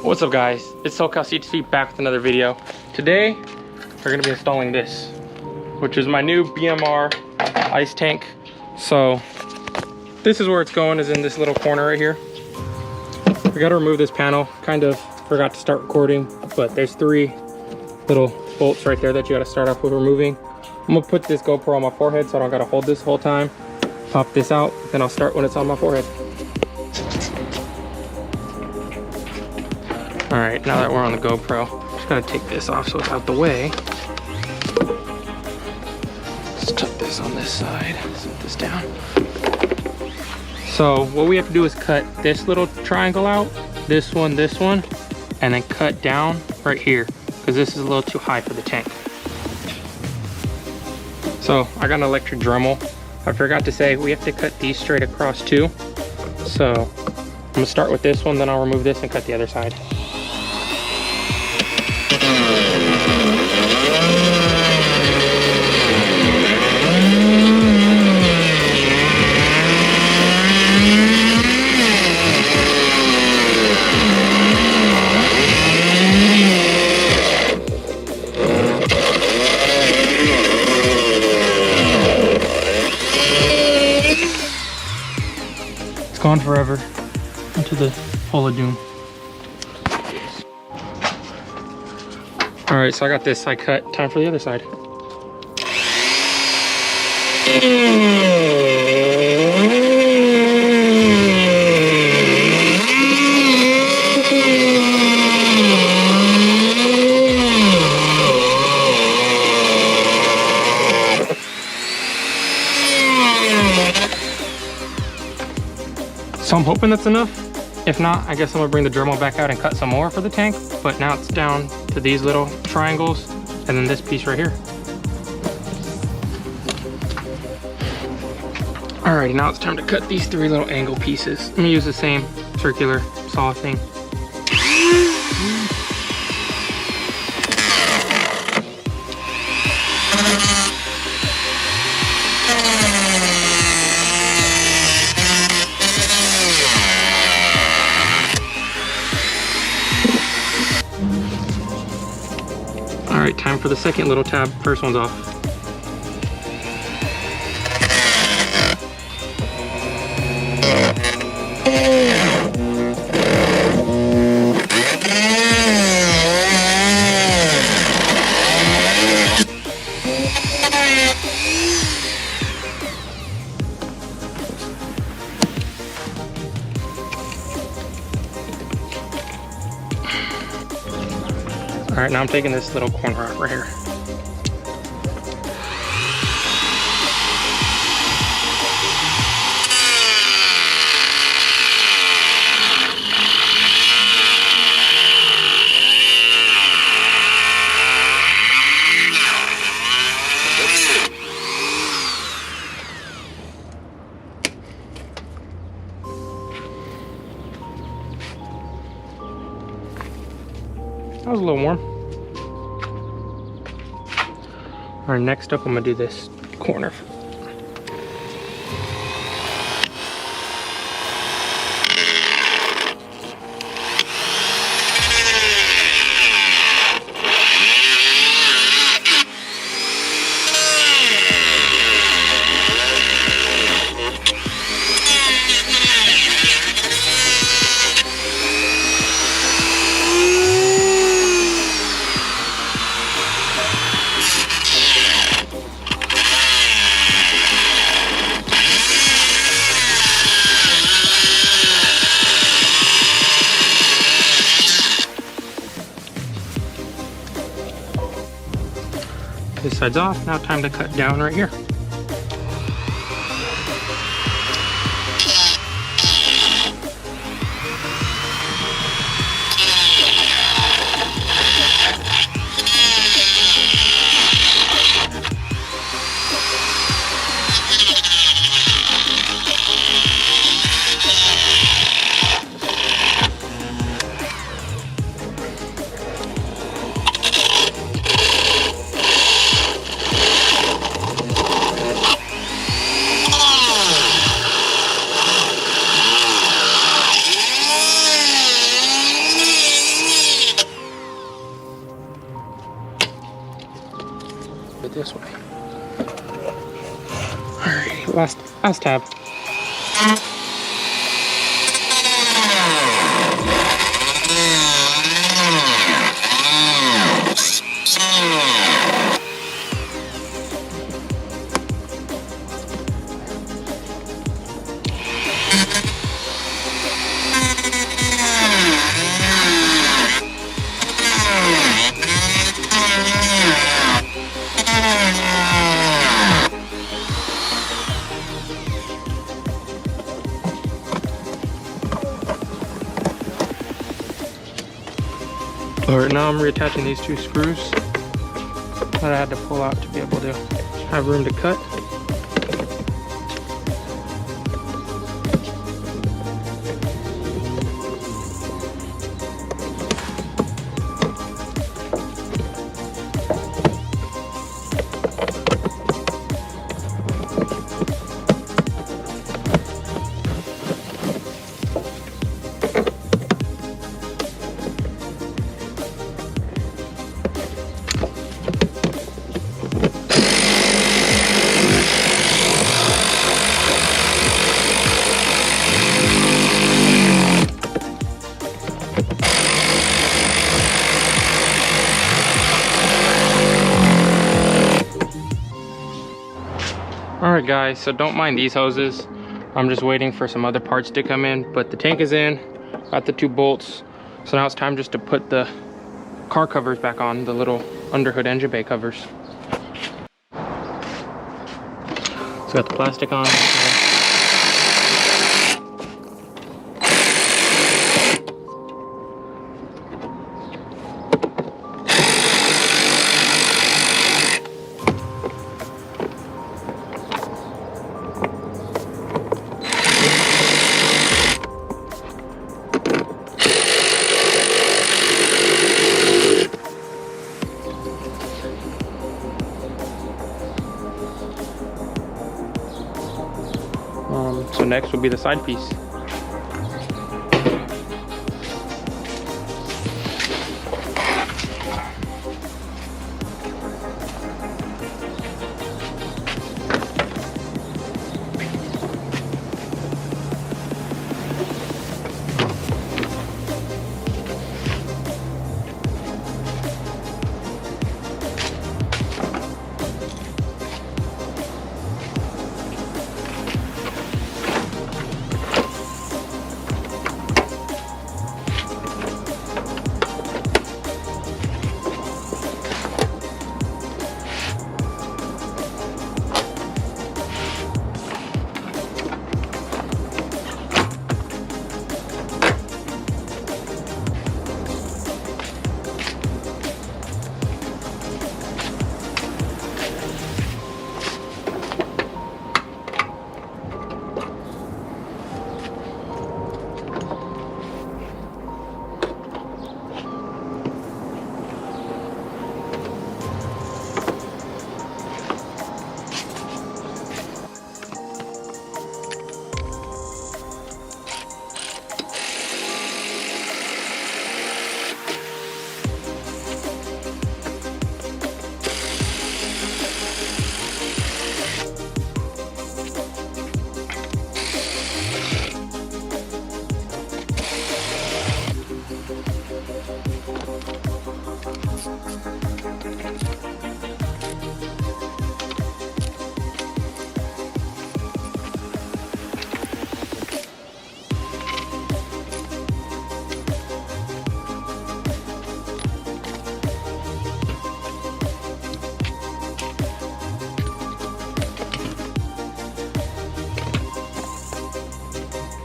What's up guys, it's CTS-V back with another video. Today we're going to be installing this, which is my new BMR ice tank. So this is where it's going, is in this little corner right here. We got to remove this panel. Kind of forgot to start recording, but there's 3 little bolts right there that you got to start off with removing. I'm going to put this GoPro on my forehead so I don't got to hold this whole time. Pop this out, then I'll start when it's on my forehead. All right, now that we're on the GoPro, just gotta take this off so it's out the way. Let's tuck this on this side, set this down. So what we have to do is cut this little triangle out, this one, and then cut down right here, because this is a little too high for the tank. So I got an electric Dremel. I forgot to say, we have to cut these straight across too. So I'm gonna start with this one, then I'll remove this and cut the other side. It's gone forever into the hole of doom. All right, so I got this side cut. Time for the other side. So I'm hoping that's enough. If not, I guess I'm gonna bring the Dremel back out and cut some more for the tank. But now it's down to these little triangles and then this piece right here. Alrighty, now it's time to cut these 3 little angle pieces. I'm gonna use the same circular saw thing. All right, time for the second little tab. First one's off. All right, now I'm taking this little corner out right here. That was a little warm. All right, next up I'm gonna do this corner. This side's off, now time to cut down right here. it this way. Alright, last tab. Alright, now I'm reattaching these 2 screws that I had to pull out to be able to have room to cut. Alright guys, so don't mind these hoses. I'm just waiting for some other parts to come in, but the tank is in, got the 2 bolts. So now it's time just to put the car covers back on, the little underhood engine bay covers. So got the plastic on. So next will be the side piece.